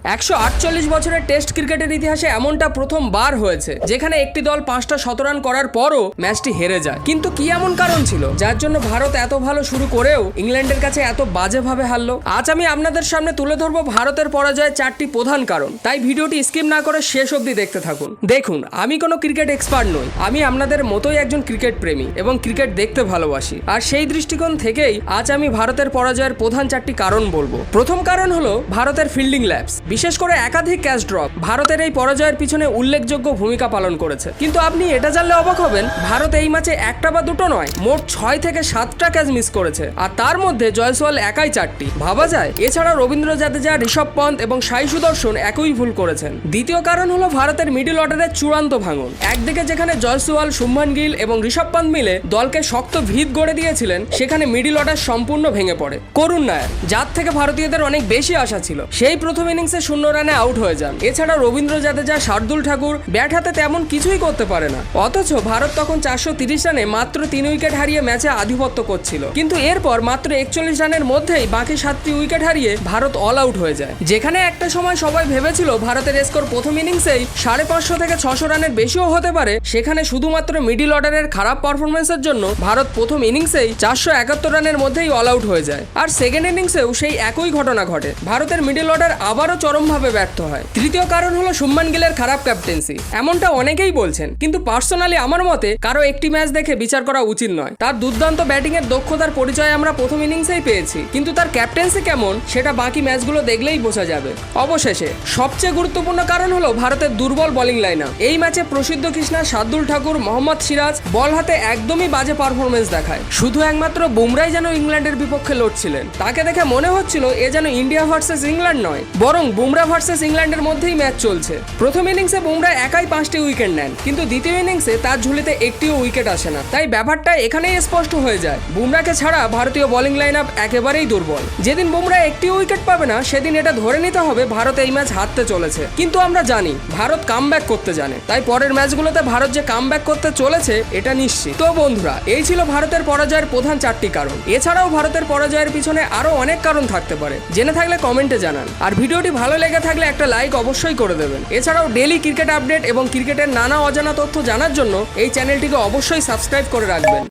148 বছরের টেস্ট ক্রিকেটের ইতিহাসে এমনটা প্রথমবার হয়েছে যেখানে একটি দল 5টা শতরান করার পরও ম্যাচটি হেরে যায়। কিন্তু কি এমন কারণ ছিল যার জন্য ভারত এত ভালো শুরু করেও ইংল্যান্ডের কাছে এত বাজেভাবে হারলো? আজ আমি আপনাদের সামনে তুলে ধরবো ভারতের পরাজয়ের 4টি প্রধান কারণ। তাই ভিডিওটি স্কিপ না করে শেষ অবধি দেখতে থাকুন। দেখুন, আমি কোনো ক্রিকেট এক্সপার্ট নই, আমি আপনাদের মতোই একজন ক্রিকেট প্রেমী এবং ক্রিকেট দেখতে ভালোবাসি। আর সেই দৃষ্টিকোণ থেকেই আজ আমি ভারতের পরাজয়ের প্রধান 4টি কারণ বলবো। প্রথম কারণ হলো ভারতের ফিল্ডিং ল্যাপস, বিশেষ করে একাধিক ক্যাচ ড্রপ ভারতের এই পরাজয়ের পিছনে উল্লেখযোগ্য ভূমিকা পালন করেছে। কিন্তু আপনি এটা জানলে অবাক হবেন, ভারত এই ম্যাচে একটা বা দুটো নয়, মোট 6 থেকে 7টা ক্যাচ মিস করেছে, আর তার মধ্যে জয়সওয়াল একাই 4টি। ভাবা যায়। এছাড়া রবীন্দ্র জাদেজা, ঋষভ পন্ত এবং সাই সুদর্শন একই ভুল করেছেন। দ্বিতীয় কারণ হলো ভারতের মিডল অর্ডারের চূড়ান্ত ভাঙন। একদিকে যেখানে জয়সওয়াল, শুভমান গিল এবং ঋষভ পন্ত মিলে দলকে শক্ত ভিত গড়ে দিয়েছিলেন, সেখানে মিডল অর্ডার সম্পূর্ণ ভেঙে পড়ে। করুণ নায়ার, যার থেকে ভারতীয়দের অনেক বেশি আশা ছিল, সেই প্রথম ইনিংসে 0 রানে আউট হয়ে যান। এছাড়া রবীন্দ্র জাদেজা, শার্দুল ঠাকুর ব্যাট হাতে তেমন কিছুই করতে পারে না। অথচ ভারত তখন 430 রানে মাত্র 3 উইকেট হারিয়ে ম্যাচে আধিপত্য করছিল। কিন্তু এরপর মাত্র 41 রানের মধ্যেই বাকি 7টি উইকেট হারিয়ে ভারত অল আউট হয়ে যায়। যেখানে একটা সময় সবাই ভেবেছিল ভারতের স্কোর প্রথম ইনিংসেই 550 থেকে 600 রানের বেশিও হতে পারে, সেখানে শুধুমাত্র মিডল অর্ডারের খারাপ পারফরমেন্সের জন্য ভারত প্রথম ইনিংসেই 471 রানের মধ্যেই অল আউট হয়ে যায়। আর সেকেন্ড ইনিংসেও সেই একই ঘটনা ঘটে, ভারতের মিডল অর্ডার আবারও চরমভাবে ব্যর্থ হয়। তৃতীয় কারণ হলো শুভমান গিলের খারাপ ক্যাপ্টেন্সি। এমনটা অনেকেই বলছেন, কিন্তু পার্সোনালি আমার মতে কারো একটি ম্যাচ দেখে বিচার করা উচিত নয়। তার দুর্দান্ত ব্যাটিং এর দক্ষতার পরিচয় আমরা প্রথম ইনিংসেই পেয়েছি, কিন্তু তার ক্যাপ্টেন্সি কেমন সেটা বাকি ম্যাচগুলো দেখলেই বোঝা যাবে। অবশেষে সবচেয়ে গুরুত্বপূর্ণ কারণ হলো ভারতের দুর্বল বোলিং লাইন আপ। এই ম্যাচে প্রসিদ্ধ কৃষ্ণা, শার্দুল ঠাকুর, মোহাম্মদ সিরাজ বল হাতে একদমই বাজে পারফরমেন্স দেখায়। শুধু একমাত্র বুমরাই যেন ইংল্যান্ডের বিপক্ষে লড়ছিলেন। তাকে দেখে মনে হচ্ছিল এ যেন ইন্ডিয়া ভার্সেস ইংল্যান্ড নয়, বরং বুমরা ভার্সেস ইংল্যান্ডের মধ্যেই ম্যাচ চলছে। প্রথম ইনিংসে বুমরা একাই 5টি উইকেট নেন, কিন্তু দ্বিতীয় ইনিংসে তার ঝুলিতে একটিও উইকেট আসে না। তাই ব্যাপারটা এখানেই স্পষ্ট হয়ে যায়, বুমরাকে ছাড়া ভারতীয় বোলিং লাইন আপ একেবারেই দুর্বল। যেদিন বুমরা একটি উইকেট পাবে না, সেদিন এটা ধরে নিতে হবে ভারত এই ম্যাচ হারতে চলেছে। কিন্তু আমরা জানি ভারত কামব্যাক করতে জানে, তাই পরের ম্যাচগুলোতে ভারত যে কামব্যাক করতে চলেছে এটা নিশ্চিত। তো বন্ধুরা, এই ছিল ভারতের পরাজয়ের প্রধান 4টি কারণ। এছাড়াও ভারতের পরাজয়ের পিছনে আরো অনেক কারণ থাকতে পারে, জেনে থাকলে কমেন্টে জানান। আর ভিডিওটি ভালো লেগে থাকলে একটা লাইক অবশ্যই করে দেবেন। এছাড়াও ডেইলি ক্রিকেট আপডেট এবং ক্রিকেটের নানা অজানা তথ্য জানার জন্য এই চ্যানেলটিকে অবশ্যই সাবস্ক্রাইব করে রাখবেন।